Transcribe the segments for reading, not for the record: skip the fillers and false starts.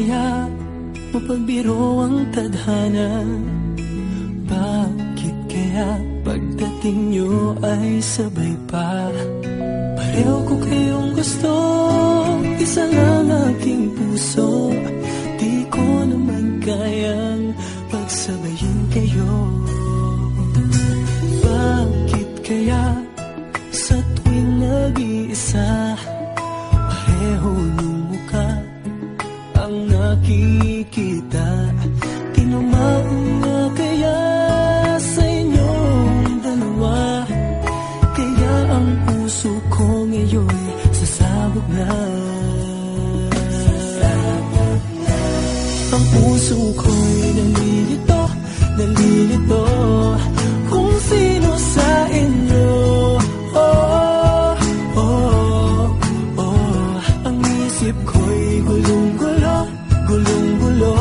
kaya mapagbiro ang tadhana? Bakit kaya pagdating nyo ay sabay pa? Pareho ko kayong gusto, isa lang aking puso. Di ko naman kayang pagsabayin kayo. Bakit kaya sa tuwing nag-iisa, pareho ng mukha ang nakikita? Tinamaan nga kaya sa inyong dalawa, kaya ang puso ko ngayon sasabog na. Ang puso ko'y nalilito, nalilito kung sino sa inyo. Oh, oh, oh. Ang isip ko'y gulong-gulo, gulong-gulo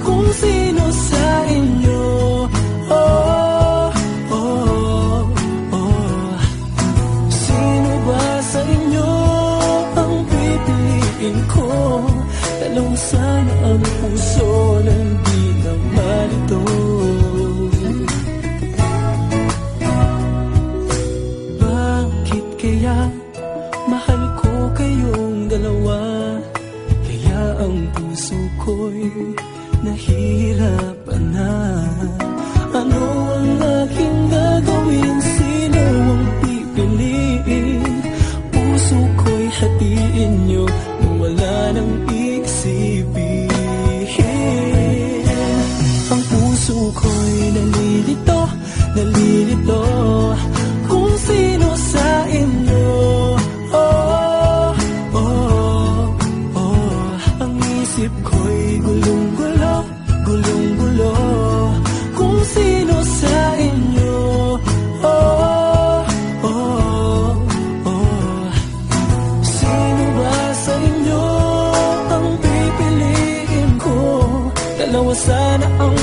kung sino sa inyo. Oh, oh, oh. Sino ba sa inyo ang pipiliin ko? Dalawang sana ang puso nang di na malito. Bakit kaya mahal ko kayong dalawa? Kaya ang puso ko'y nahihirapan na. Ano ang aking gagawin? Sino ang pipiliin? Puso ko'y hatiin nyo nang wala nang isipin. Ang puso ko'y nalilito, nalilito kung sino sa inyo. Oh, oh, oh. Ang isip ko'y gulong-gulo, gulong-gulo kung sino sa inyo. Oh, oh, oh. Sino ba sa inyo ang pipiliin ko? Dalawa sana ang